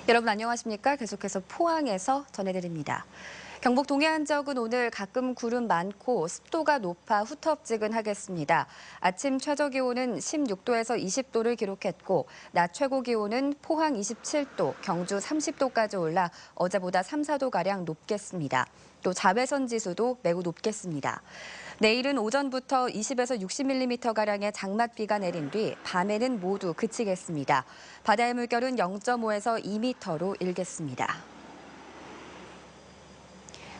여러분 안녕하십니까? 계속해서 포항에서 전해드립니다. 경북 동해안 지역은 오늘 가끔 구름 많고 습도가 높아 후텁지근하겠습니다. 아침 최저 기온은 16도에서 20도를 기록했고 낮 최고 기온은 포항 27도, 경주 30도까지 올라 어제보다 3, 4도가량 높겠습니다. 또 자외선 지수도 매우 높겠습니다. 내일은 오전부터 20에서 60mm가량의 장맛비가 내린 뒤 밤에는 모두 그치겠습니다. 바다의 물결은 0.5에서 2m로 일겠습니다.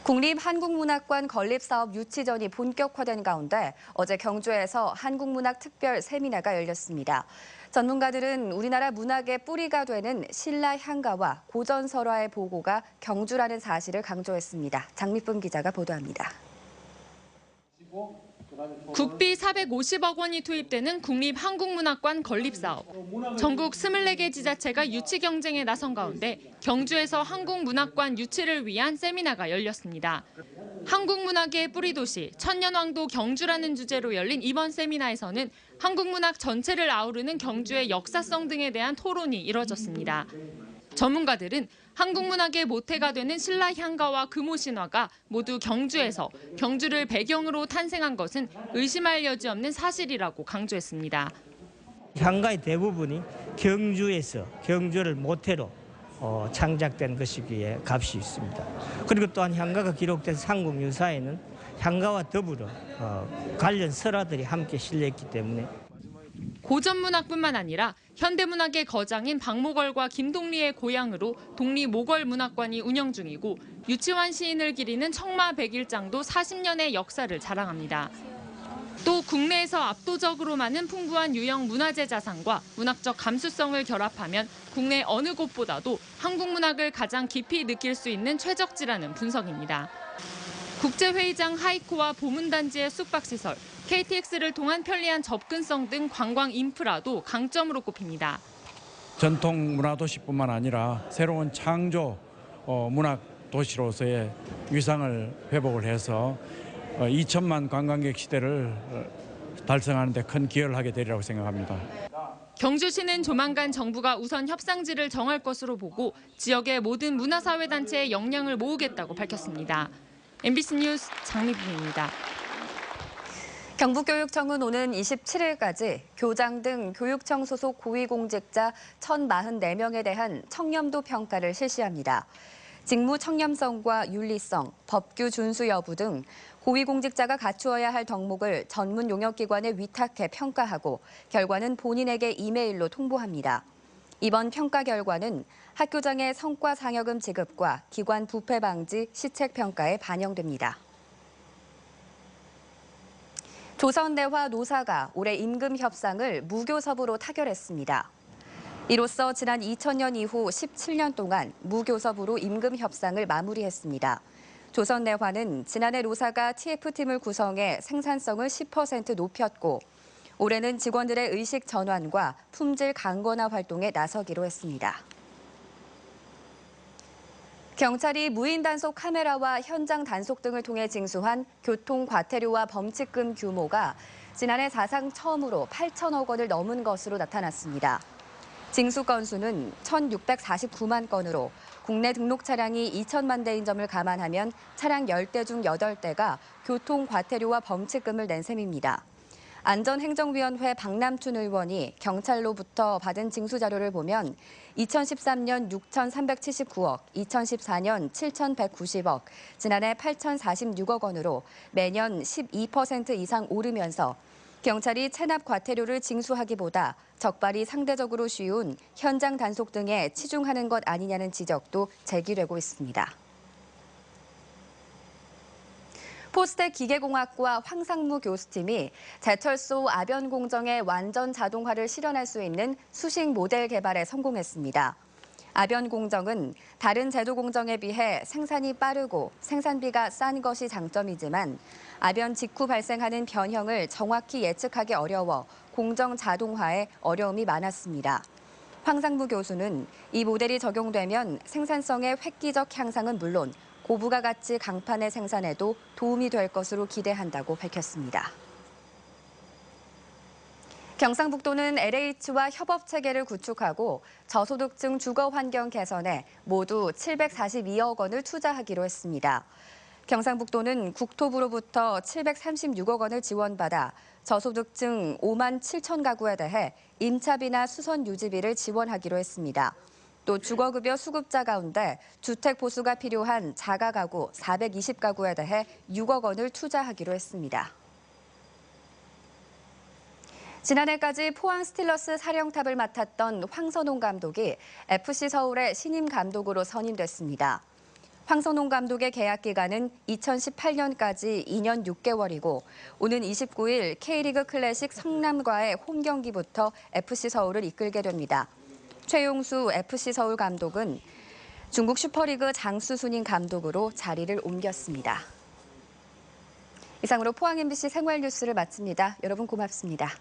국립한국문학관 건립사업 유치전이 본격화된 가운데 어제 경주에서 한국문학 특별 세미나가 열렸습니다. 전문가들은 우리나라 문학의 뿌리가 되는 신라 향가와 고전설화의 보고가 경주라는 사실을 강조했습니다. 장미쁨 기자가 보도합니다. 국비 450억 원이 투입되는 국립한국문학관 건립사업. 전국 24개 지자체가 유치 경쟁에 나선 가운데 경주에서 한국문학관 유치를 위한 세미나가 열렸습니다. 한국문학의 뿌리도시 천년왕도 경주라는 주제로 열린 이번 세미나에서는 한국문학 전체를 아우르는 경주의 역사성 등에 대한 토론이 이뤄졌습니다. 전문가들은 한국문학의 모태가 되는 신라 향가와 금오신화가 모두 경주에서 경주를 배경으로 탄생한 것은 의심할 여지 없는 사실이라고 강조했습니다. 향가의 대부분이 경주에서 경주를 모태로 창작된 것이기에 값이 있습니다. 그리고 또한 향가가 기록된 삼국유사에는 향가와 더불어 관련 설화들이 함께 실려있기 때문에 고전문학뿐만 아니라 현대문학의 거장인 박목월과 김동리의 고향으로 독립모걸문학관이 운영 중이고 유치환 시인을 기리는 청마백일장도 40년의 역사를 자랑합니다. 또 국내에서 압도적으로 많은 풍부한 유형 문화재 자산과 문학적 감수성을 결합하면 국내 어느 곳보다도 한국 문학을 가장 깊이 느낄 수 있는 최적지라는 분석입니다. 국제회의장 하이코와 보문단지의 숙박시설, KTX를 통한 편리한 접근성 등 관광 인프라도 강점으로 꼽힙니다. 전통 문화도시뿐만 아니라 새로운 창조 문학 도시로서의 위상을 회복을 해서 2천만 관광객 시대를 달성하는 데 큰 기여를 하게 되리라고 생각합니다. 경주시는 조만간 정부가 우선 협상지를 정할 것으로 보고 지역의 모든 문화사회단체의 역량을 모으겠다고 밝혔습니다. MBC 뉴스 장미빈입니다. 경북교육청은 오는 27일까지 교장 등 교육청 소속 고위공직자 1,044명에 대한 청렴도 평가를 실시합니다. 직무 청렴성과 윤리성, 법규 준수 여부 등 고위공직자가 갖추어야 할 덕목을 전문 용역기관에 위탁해 평가하고 결과는 본인에게 이메일로 통보합니다. 이번 평가 결과는 학교장의 성과 상여금 지급과 기관 부패 방지 시책 평가에 반영됩니다. 조선대와 노사가 올해 임금 협상을 무교섭으로 타결했습니다. 이로써 지난 2000년 이후 17년 동안 무교섭으로 임금 협상을 마무리했습니다. 조선내화는 지난해 노사가 TF팀을 구성해 생산성을 10% 높였고 올해는 직원들의 의식 전환과 품질 강건화 활동에 나서기로 했습니다. 경찰이 무인 단속 카메라와 현장 단속 등을 통해 징수한 교통 과태료와 범칙금 규모가 지난해 사상 처음으로 8천억 원을 넘은 것으로 나타났습니다. 징수 건수는 1,649만 건으로 국내 등록 차량이 2천만 대인 점을 감안하면 차량 10대 중 8대가 교통 과태료와 범칙금을 낸 셈입니다. 안전행정위원회 박남춘 의원이 경찰로부터 받은 징수 자료를 보면 2013년 6,379억, 2014년 7,190억, 지난해 8,046억 원으로 매년 12% 이상 오르면서 경찰이 체납 과태료를 징수하기보다 적발이 상대적으로 쉬운 현장 단속 등에 치중하는 것 아니냐는 지적도 제기되고 있습니다. 포스텍 기계공학과 황상무 교수팀이 제철소 아변 공정의 완전 자동화를 실현할 수 있는 수식 모델 개발에 성공했습니다. 아변 공정은 다른 제조 공정에 비해 생산이 빠르고 생산비가 싼 것이 장점이지만 아변 직후 발생하는 변형을 정확히 예측하기 어려워 공정 자동화에 어려움이 많았습니다. 황상무 교수는 이 모델이 적용되면 생산성의 획기적 향상은 물론 고부가 가치 강판의 생산에도 도움이 될 것으로 기대한다고 밝혔습니다. 경상북도는 LH와 협업 체계를 구축하고 저소득층 주거 환경 개선에 모두 742억 원을 투자하기로 했습니다. 경상북도는 국토부로부터 736억 원을 지원받아 저소득층 5만 7천 가구에 대해 임차비나 수선 유지비를 지원하기로 했습니다. 또 주거급여 수급자 가운데 주택 보수가 필요한 자가가구 420가구에 대해 6억 원을 투자하기로 했습니다. 지난해까지 포항 스틸러스 사령탑을 맡았던 황선홍 감독이 FC 서울의 신임 감독으로 선임됐습니다. 황선홍 감독의 계약 기간은 2018년까지 2년 6개월이고 오는 29일 K리그 클래식 성남과의 홈 경기부터 FC 서울을 이끌게 됩니다. 최용수 FC 서울 감독은 중국 슈퍼리그 장수순인 감독으로 자리를 옮겼습니다. 이상으로 포항 MBC 생활뉴스를 마칩니다. 여러분 고맙습니다.